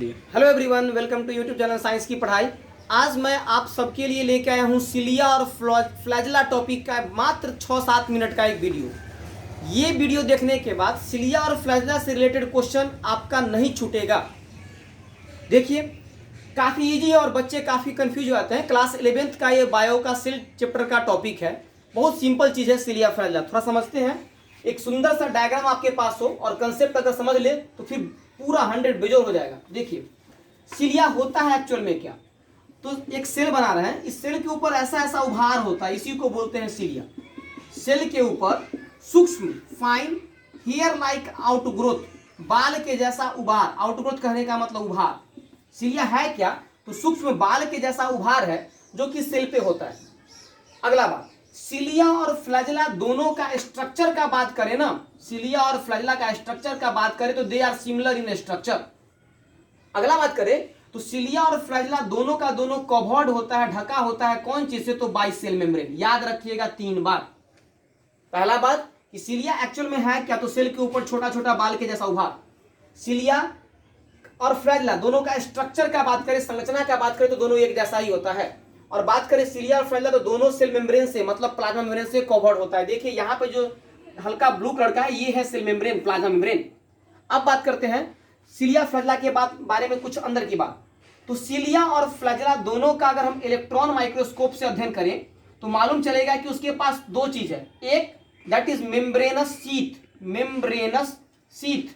होती है। Hello everyone, welcome to YouTube channel science की पढ़ाई। आज मैं आप सबके लिए लेके आया हूँ सिलिया और फ्लैजेला टॉपिक का मात्र 6-7 मिनट का एक वीडियो। ये वीडियो देखने के बाद सिलिया और फ्लैजेला से रिलेटेड क्वेश्चन आपका नहीं छूटेगा। देखिए, काफ़ी इजी है और बच्चे काफ़ी कंफ्यूज हो जाते हैं। क्लास 11th का ये बायो का सेल चैप्टर का टॉपिक है। बहुत सिंपल चीज़ है सिलिया फ्लैजेला, थोड़ा समझते हैं। एक सुंदर सा डायग्राम आपके पास हो और कंसेप्ट अगर समझ ले तो फिर पूरा 100 बेजोड़ हो जाएगा। देखिए, सिलिया होता है एक्चुअल में क्या, तो एक सेल बना रहे हैं। इस सेल के ऊपर ऐसा ऐसा उभार होता है, इसी को बोलते हैं सिलिया। सेल के ऊपर सूक्ष्म फाइन हेयर लाइक आउटग्रोथ, बाल के जैसा उभार। आउटग्रोथ कहने का मतलब उभार। सिलिया है क्या, तो सूक्ष्म बाल के जैसा उभार है जो कि सेल पे होता है। अगला बात, सिलिया और फ्लैजेला दोनों का स्ट्रक्चर का बात करें ना, सिलिया और फ्लैजेला का स्ट्रक्चर का बात करें तो they are similar in structure. अगला बात करें तो सिलिया और फ्लैजेला दोनों का दोनों कवर्ड होता है, ढका होता है कौन चीज से, तो बाई सेल मेम्ब्रेन। याद रखिएगा 3 बार। पहला बात कि सिलिया एक्चुअल में है क्या, तो सेल के ऊपर छोटा छोटा बाल के जैसा उभार। सिलिया और फ्लैजेला दोनों का स्ट्रक्चर का बात करें, संरचना का बात करें तो दोनों एक जैसा ही होता है। और बात करें सिलिया और फ्लैजेला तो दोनों सेल मेम्ब्रेन से मतलब प्लाज्मा मेम्ब्रेन से कवर्ड होता है। देखिए यहाँ पे जो हल्का ब्लू कलर का है ये है सेल मेम्ब्रेन, प्लाज्मा मेम्ब्रेन। अब बात करते हैं सिलिया फ्लैजेला के बारे में कुछ अंदर की बात। तो सिलिया और फ्लैजेला दोनों का अगर हम इलेक्ट्रॉन माइक्रोस्कोप से अध्ययन करें तो मालूम चलेगा कि उसके पास 2 चीज है। एक that is membranes sheath, membranes sheath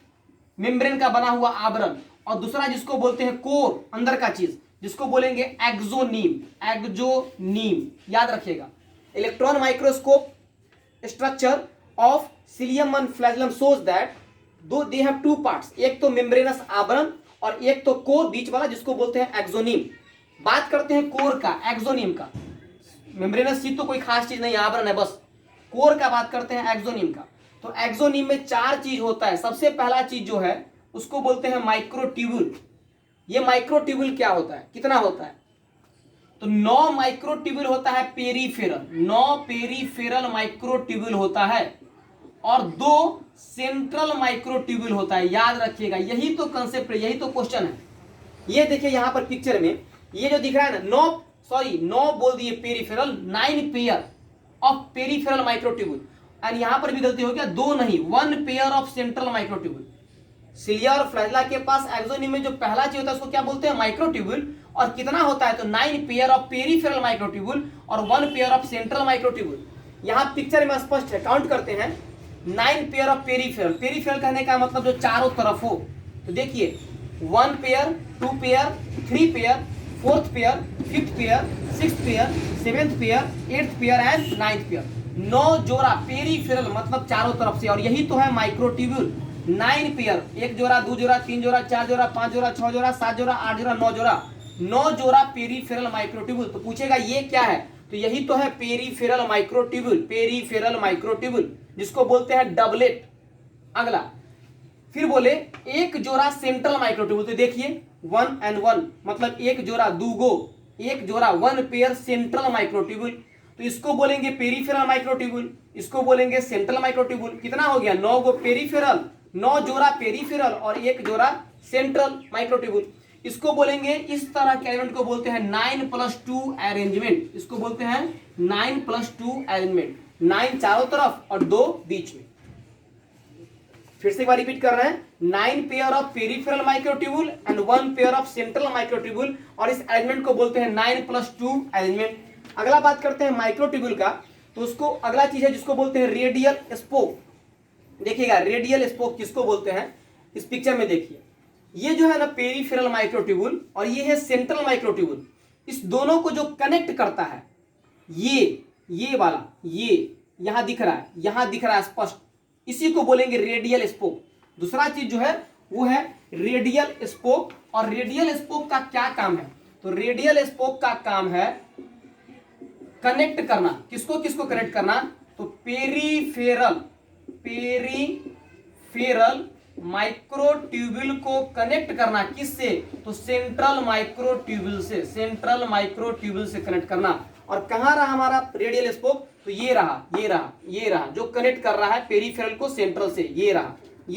membrane का बना हुआ आवरण, और दूसरा जिसको बोलते हैं कोर, अंदर का चीज, जिसको बोलेंगे एक्सोनीम, एक्सोनीम। याद रखिएगा, electron microscope structure of psyllium and flagellum shows that दो दे हैव 2 पार्ट्स, एक तो मेम्ब्रेनस आवरण और एक तो कोर बीच वाला जिसको बोलते हैं एक्सोनीम। बात करते हैं कोर का, एक्सोनीम का। मेम्ब्रेनस शीथ तो कोई खास चीज नहीं, आवरण है बस। कोर का बात करते हैं एक्सोनीम का। तो एक्सोनीम में 4 चीज होता है। सबसे पहला चीज जो है उसको बोलते हैं माइक्रोट्यूब्यूल। ये माइक्रोट्यूब्यूल क्या होता है, कितना होता है, तो 9 माइक्रोट्यूब्यूल होता है पेरीफेरल, 9 पेरीफेरल माइक्रोट्यूब्यूल होता है और 2 सेंट्रल माइक्रोट्यूब्यूल होता है। याद रखिएगा, यही तो कंसेप्ट है, यही तो क्वेश्चन है। ये देखिए यहाँ पर पिक्चर में ये जो दिख रहा है ना, 9 बोल दिए peripheral, 9 pair of peripheral microtubule. And यहाँ पर भी गलती हो गया, 2 नहीं, 1 pair of central microtubule. Cilia और फ्लैजेला के पास एक्सोनीम में जो पहला चीज होता है उसको क्या बोलते हैं, माइक्रोट्यूब्यूल। और कितना होता है, तो 9 पेयर ऑफ पेरीफेरल माइक्रोट्यूब्यूल और 1 पेयर ऑफ सेंट्रल माइक्रोट्यूब्यूल। यहाँ पिक्चर में स्पष्ट है, काउंट करते हैं। 9 पेयर ऑफ पेरीफेरल, पेरीफेरल कहने का मतलब जो चारों तरफ हो। तो देखिए 1 pair, 2 pair, 3 pair, 4th pair, 5th pair, 6th pair, 7th pair, 8th pair and 9th pair. 9 जोड़ा पेरीफेरल मतलब चारों तरफ से, और यही तो है माइक्रोट्यूब्यूल। 9 पेयर, 1 जोड़ा, 2 जोड़ा, 3 जोड़ा, 4 जोड़ा, 5 जोड़ा, 6 जोड़ा, 7 जोड़ा, 8 जोड़ा, 9 जोड़ा, 9 जोड़ा पेरीफेरल माइक्रोट्यूब्यूल। तो पूछेगा ये क्या है, तो यही तो है पेरीफेरल माइक्रोट्यूब्यूल, पेरीफेरल माइक्रोट्यूब्यूल जिसको बोलते हैं डबलेट। अगला फिर बोले 1 जोड़ा सेंट्रल माइक्रोट्यूब्यूल। तो देखिए 1 and 1 मतलब 1 जोड़ा, 2 गो, 1 जोड़ा, 1 पेयर सेंट्रल माइक्रोट्यूब्यूल। तो इसको बोलेंगे पेरीफेरल माइक्रोट्यूब्यूल, इसको बोलेंगे सेंट्रल माइक्रोट्यूब्यूल। कितना हो गया, 9 गो पेरीफेरल, 9 जोड़ा पेरीफेरल और 1 जोड़ा सेंट्रल माइक्रोट्यूब्यूल। इसको बोलेंगे, इस तरह के एलिमेंट को बोलते हैं 9+2 अरेंजमेंट। इसको बोलते हैं 9+2 अरेंजमेंट। 9 चारों तरफ और 2 बीच में। फिर से एक बार रिपीट कर रहे हैं, 9 pair of peripheral microtubule and 1 pair of central microtubule, और इस अरेंजमेंट को बोलते हैं 9+2 अरेंजमेंट। अगला बात करते हैं माइक्रोट्यूब्यूल का, तो उसको अगला चीज है जिसको बोलते हैं रेडियल स्पोक। देखिएगा रेडियल स्पोक किसको बोलते हैं, इस पिक्चर में देखिए, ये जो है ना पेरीफेरल माइक्रोट्यूब्यूल और ये है सेंट्रल माइक्रोट्यूब्यूल। इस दोनों को जो कनेक्ट करता है ये वाला, ये यहां दिख रहा है, यहां दिख रहा है स्पष्ट, इसी को बोलेंगे रेडियल स्पोक। दूसरा चीज जो है वो है रेडियल स्पोक। और रेडियल स्पोक का क्या काम है, तो रेडियल स्पोक का काम है कनेक्ट करना। किसको किसको कनेक्ट करना, तो पेरीफेरल माइक्रोट्यूब्यूल को कनेक्ट करना। किससे, तो सेंट्रल माइक्रोट्यूब्यूल से, सेंट्रल माइक्रोट्यूब्यूल से कनेक्ट करना। और कहां रहा हमारा रेडियल स्पोक, तो ये रहा जो कनेक्ट कर रहा है पेरीफेरल को सेंट्रल से, ये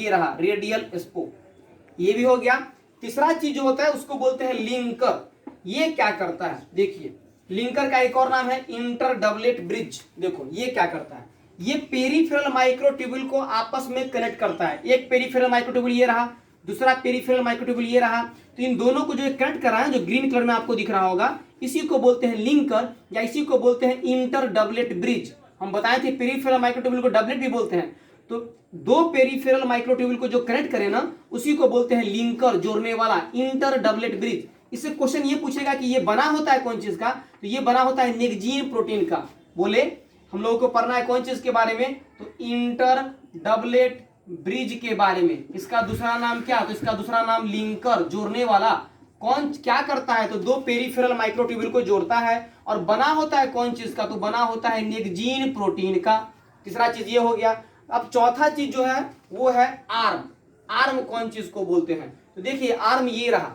रहा रेडियल स्पोक। ये भी हो गया। तीसरा चीज जो होता है उसको बोलते हैं लिंकर। ये क्या करता है, देखिए लिंकर का एक और नाम है इंटर डबलेट ब्रिज। देखो ये क्या करता है, ये पेरिफेरल माइक्रोट्यूब्यूल को आपस में कनेक्ट करता है। एक पेरिफेरल माइक्रोट्यूब्यूल ये रहा, दूसरा पेरिफेरल माइक्रोट्यूब्यूल ये रहा, तो इन दोनों को जो कनेक्ट कर रहा है, जो ग्रीन कलर में आपको दिख रहा होगा, इसी को बोलते हैं लिंकर या इसी को बोलते हैं इंटर डबलेट ब्रिज। हम बताए थे पेरिफेरल माइक्रोट्यूब्यूल को डबलेट भी बोलते हैं, तो दो पेरिफेरल माइक्रोट्यूब्यूल को जो कनेक्ट करे ना उसी को बोलते हैं लिंकर, जोड़ने वाला, इंटर डबलेट ब्रिज। इससे क्वेश्चन ये पूछेगा कि ये बना होता है कौन चीज का, तो ये बना होता है नेक्जीन प्रोटीन का। बोले हम लोगों को पढ़ना है कौन चीज के बारे में, तो इंटर डबलेट ब्रिज के बारे में। इसका दूसरा नाम क्या, तो इसका दूसरा नाम लिंकर, जोड़ने वाला। कौन क्या करता है, तो दो पेरिफेरल माइक्रोट्यूब्यूल को जोड़ता है और बना होता है कौन चीज का, तो बना होता है नेक्जीन प्रोटीन का। तीसरा चीज ये हो गया। अब चौथा चीज जो है वो है आर्म। आर्म कौन चीज को बोलते हैं, तो देखिए आर्म ये रहा,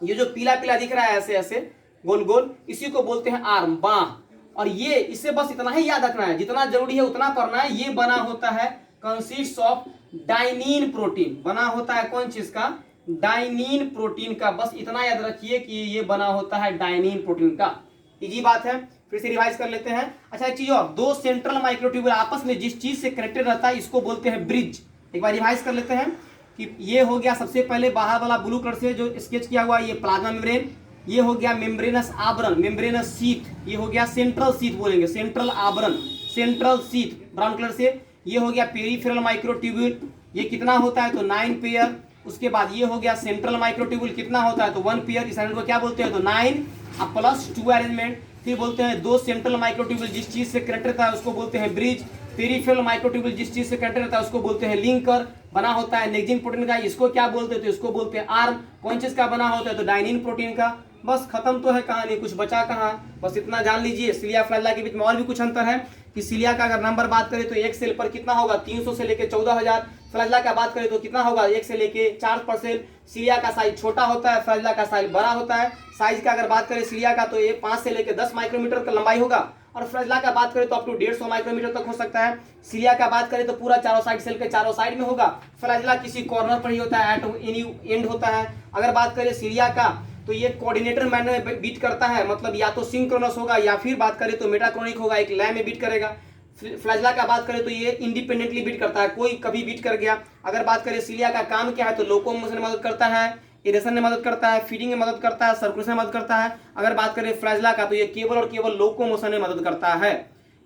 ये जो पीला पीला दिख रहा है ऐसे ऐसे गोल गोल, इसी को बोलते हैं आर्म, बाह। और ये इससे बस इतना ही याद रखना है, जितना जरूरी है उतना पढ़ना है। ये बना होता है कंसिस्ट ऑफ डाइनिन प्रोटीन, बना होता है कौन चीज का, डाइनिन प्रोटीन का। बस इतना याद रखिए कि ये बना होता है डाइनिन प्रोटीन का। इजी बात है, फिर से रिवाइज कर लेते हैं। अच्छा एक चीज और, दो सेंट्रल माइक्रोट्यूब्यूल आपस में जिस चीज से कनेक्टेड रहता है इसको बोलते हैं ब्रिज। एक बार रिवाइज कर लेते हैं कि ये हो गया सबसे पहले बाहर वाला ब्लू कलर से जो स्केच किया हुआ, ये प्लाज्मा मेम्ब्रेन, ये हो गया मेम्ब्रेनस आवरण, मेम्ब्रेनस शीथ, ये हो गया सेंट्रल शीथ, बोलेंगे सेंट्रल आवरण, सेंट्रल शीथ ब्राउन कलर से। ये हो गया पेरिफेरल माइक्रोट्यूब्यूल, ये कितना होता है, तो 9 पेयर। उसके बाद ये हो गया सेंट्रल माइक्रोट्यूब्यूल, कितना होता है, तो 1 पेयर। इस को क्या बोलते हैं, तो 9 प्लस 2 अरेंजमेंट। फिर बोलते हैं दो सेंट्रल माइक्रोट्यूब्यूल जिस चीज से कनेक्ट रहता है उसको बोलते हैं ब्रिज। पेरिफेरल माइक्रोट्यूब्यूल जिस चीज से कनेक्ट रहता है उसको बोलते हैं लिंकर, बना होता है नेक्जीन प्रोटीन का। इसको क्या बोलते हैं, तो इसको बोलते हैं आर्म। कौन चीज का बना होता है, तो डाइनिन प्रोटीन का। बस खत्म तो है कहानी, कुछ बचा कहाँ, बस इतना जान लीजिए। सिलिया फ्लैजिला के बीच में और भी कुछ अंतर है कि सिलिया का अगर नंबर बात करें तो एक सेल पर कितना होगा, 300 से लेकर 14,000। फ्लैजिला का बात करें तो कितना होगा, 1 से लेके 4%। सिलिया का साइज छोटा होता है, फ्लैजिला का साइज बड़ा होता है। साइज का अगर बात करें सिलिया का तो ये 5 से लेकर 10 माइक्रोमीटर का लंबाई होगा, और फ्लैजिला का बात करें तो अप टू 150 माइक्रोमीटर तक हो सकता है। सिलिया का बात करें तो पूरा चारों साइड सेल के चारों साइड में होगा, फ्लैजिला किसी कॉर्नर पर ही होता है, एट एनी एंड होता है। अगर बात करें सिलिया का तो ये कोऑर्डिनेटर मैनर में बीट करता है, मतलब या तो सिंक्रोनस होगा या फिर बात करें तो मेटाक्रोनिक होगा, एक लय में बीट करेगा। फ्लैजिला का बात करें तो ये इंडिपेंडेंटली बीट करता है, कोई कभी बीट कर गया। अगर बात करें सिलिया का काम क्या है, तो लोकोमोशन में मदद करता है, इरेशन में मदद करता है, फीडिंग में मदद करता है, सर्कुलेशन में मदद करता है। अगर बात करें फ्लैजिला का तो ये केवल और केवल लोकोमोशन में मदद करता है।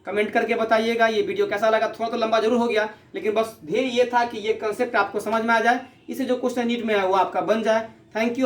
कमेंट करके बताइएगा ये वीडियो कैसा लगा। थोड़ा तो लंबा जरूर हो गया, लेकिन बस ध्येय ये था कि ये कंसेप्ट आपको समझ में आ जाए, इससे जो क्वेश्चन नीट में है वो आपका बन जाए। Thank you.